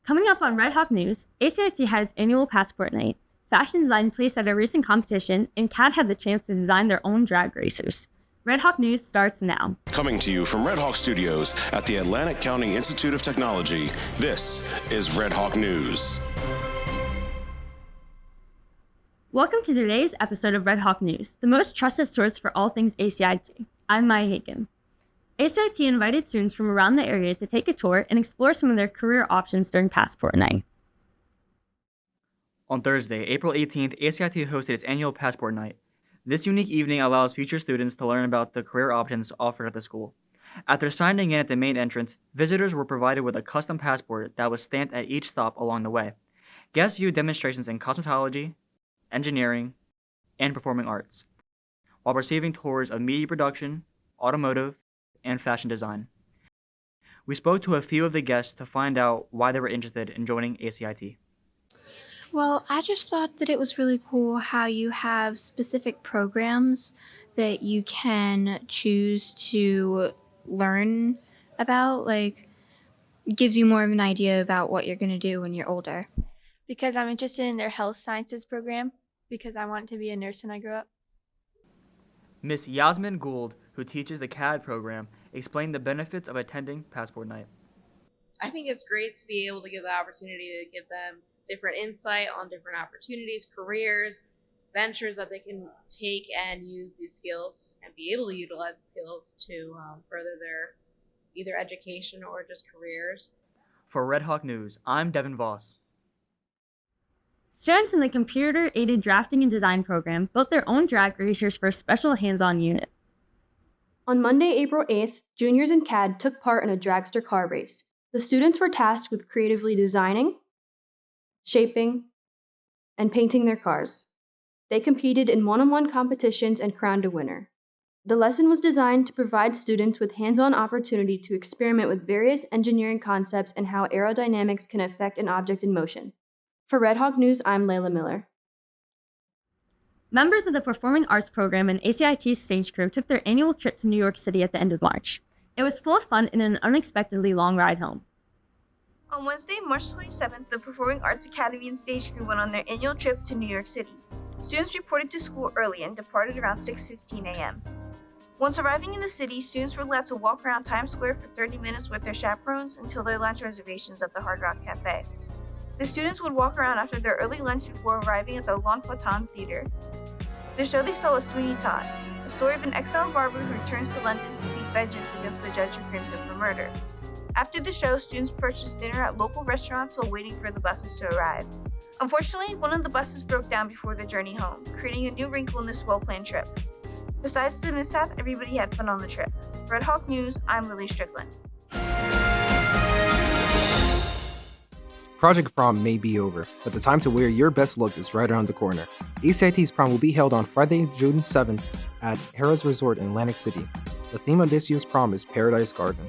Coming up on Red Hawk News, ACIT had its annual passport night, fashion design placed at a recent competition, and CADD had the chance to design their own drag racers. Red Hawk News starts now. Coming to you from Red Hawk Studios at the Atlantic County Institute of Technology, this is Red Hawk News. Welcome to today's episode of Red Hawk News, the most trusted source for all things ACIT. I'm Maya Hagan. ACIT invited students from around the area to take a tour and explore some of their career options during Passport Night. On Thursday, April 18th, ACIT hosted its annual Passport Night. This unique evening allows future students to learn about the career options offered at the school. After signing in at the main entrance, visitors were provided with a custom passport that was stamped at each stop along the way. Guests viewed demonstrations in cosmetology, engineering, and performing arts, while receiving tours of media production, automotive, and fashion design. We spoke to a few of the guests to find out why they were interested in joining ACIT. Well, I just thought that it was really cool how you have specific programs that you can choose to learn about. Like, it gives you more of an idea about what you're going to do when you're older. Because I'm interested in their health sciences program, because I want to be a nurse when I grow up. Miss Yasmin Gould, who teaches the CADD program, explained the benefits of attending Passport Night. I think it's great to be able to give the opportunity to give them different insight on different opportunities, careers, ventures that they can take and use these skills and be able to utilize the skills to further their either education or just careers. For Red Hawk News, I'm Devin Voss. Students in the Computer-Aided Drafting and Design program built their own drag racers for a special hands-on unit. On Monday, April 8th, juniors in CADD took part in a dragster car race. The students were tasked with creatively designing, shaping, and painting their cars. They competed in one-on-one competitions and crowned a winner. The lesson was designed to provide students with hands-on opportunity to experiment with various engineering concepts and how aerodynamics can affect an object in motion. For Red Hawk News, I'm Layla Miller. Members of the Performing Arts program and ACIT's stage crew took their annual trip to New York City at the end of March. It was full of fun and an unexpectedly long ride home. On Wednesday, March 27th, the Performing Arts Academy and stage crew went on their annual trip to New York City. Students reported to school early and departed around 6:15 a.m. Once arriving in the city, students were allowed to walk around Times Square for 30 minutes with their chaperones until their lunch reservations at the Hard Rock Cafe. The students would walk around after their early lunch before arriving at the L'Enfant Theater. The show they saw was Sweeney Todd, a story of an exiled barber who returns to London to seek vengeance against the judge who framed him for murder. After the show, students purchased dinner at local restaurants while waiting for the buses to arrive. Unfortunately, one of the buses broke down before the journey home, creating a new wrinkle in this well-planned trip. Besides the mishap, everybody had fun on the trip. For Red Hawk News, I'm Lily Strickland. Project Prom may be over, but the time to wear your best look is right around the corner. ACIT's prom will be held on Friday, June 7th at Harrah's Resort in Atlantic City. The theme of this year's prom is Paradise Garden.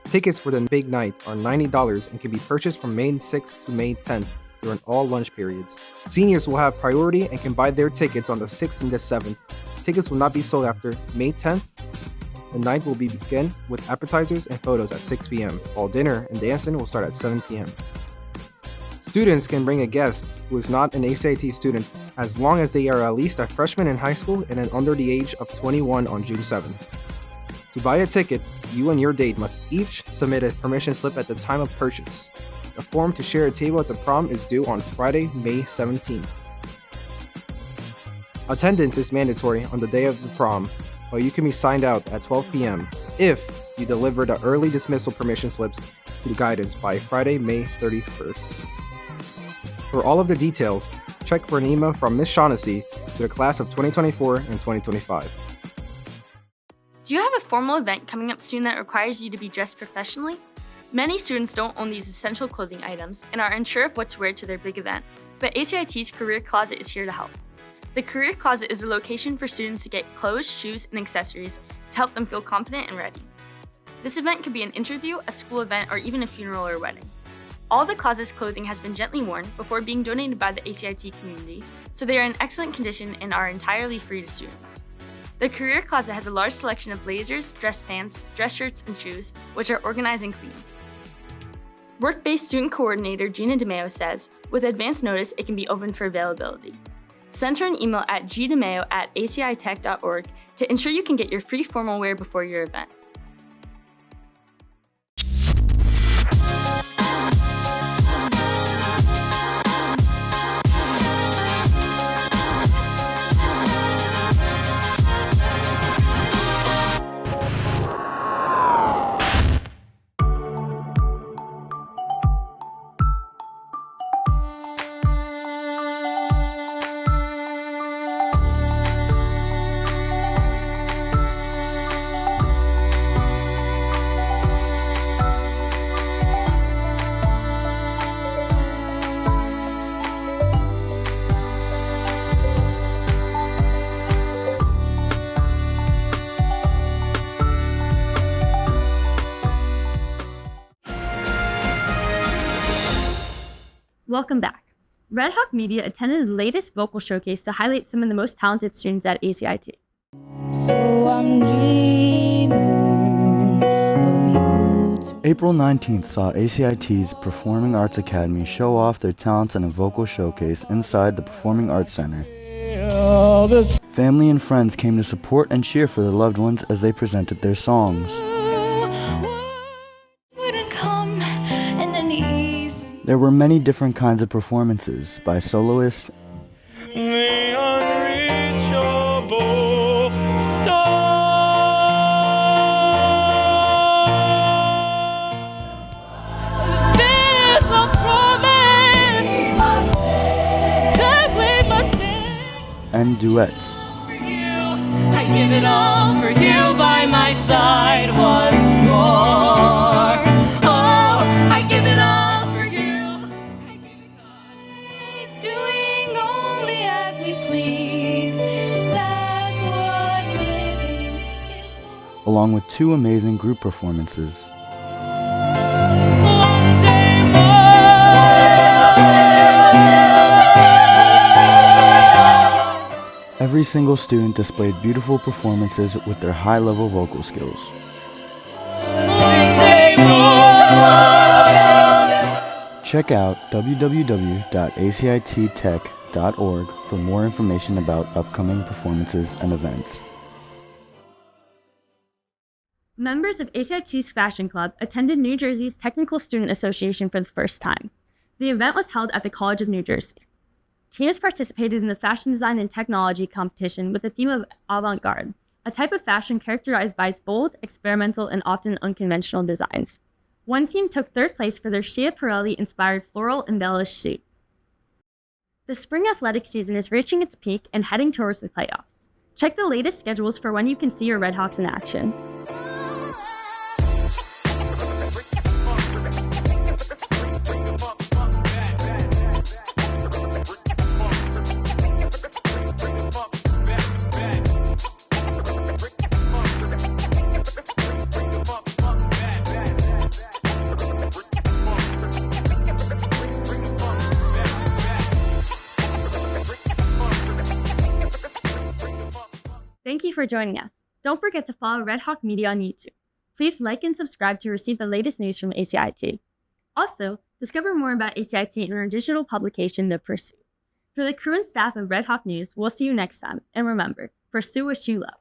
Tickets for the big night are $90 and can be purchased from May 6th to May 10th during all lunch periods. Seniors will have priority and can buy their tickets on the 6th and the 7th. Tickets will not be sold after May 10th. The night will begin with appetizers and photos at 6 p.m., while dinner and dancing will start at 7 p.m. Students can bring a guest who is not an ACIT student as long as they are at least a freshman in high school and under the age of 21 on June 7th. To buy a ticket, you and your date must each submit a permission slip at the time of purchase. The form to share a table at the prom is due on Friday, May 17th. Attendance is mandatory on the day of the prom, but you can be signed out at 12 p.m. if you deliver the early dismissal permission slips to the guidance by Friday, May 31st. For all of the details, check for an email from Ms. Shaughnessy to the class of 2024 and 2025. Do you have a formal event coming up soon that requires you to be dressed professionally? Many students don't own these essential clothing items and are unsure of what to wear to their big event, but ACIT's Career Closet is here to help. The Career Closet is a location for students to get clothes, shoes, and accessories to help them feel confident and ready. This event could be an interview, a school event, or even a funeral or wedding. All the closet's clothing has been gently worn before being donated by the ACIT community, so they are in excellent condition and are entirely free to students. The Career Closet has a large selection of blazers, dress pants, dress shirts, and shoes, which are organized and clean. Work-based student coordinator Gina DeMeo says, with advance notice, it can be open for availability. Send her an email at gdemeo@acitech.org to ensure you can get your free formal wear before your event. Welcome back. Red Hawk Media attended the latest vocal showcase to highlight some of the most talented students at ACIT. So I'm dreaming of you. April 19th saw ACIT's Performing Arts Academy show off their talents in a vocal showcase inside the Performing Arts Center. Family and friends came to support and cheer for their loved ones as they presented their songs. There were many different kinds of performances by soloists and duets. I give it all for you by my side once more. Oh, I give it all for you. I give it all. Doing only as we please. That's what living is for. Along with two amazing group performances. One day more. Every single student displayed beautiful performances with their high-level vocal skills. Check out www.acittech.org for more information about upcoming performances and events. Members of ACIT's Fashion Club attended New Jersey's Technical Student Association for the first time. The event was held at the College of New Jersey. Teens participated in the fashion design and technology competition with the theme of avant-garde, a type of fashion characterized by its bold, experimental, and often unconventional designs. One team took third place for their Schiaparelli-inspired floral embellished suit. The spring athletic season is reaching its peak and heading towards the playoffs. Check the latest schedules for when you can see your Redhawks in action. Thank you for joining us. Don't forget to follow Red Hawk Media on YouTube. Please like and subscribe to receive the latest news from ACIT. Also, discover more about ACIT in our digital publication, The Pursuit. For the crew and staff of Red Hawk News, we'll see you next time. And remember, pursue what you love.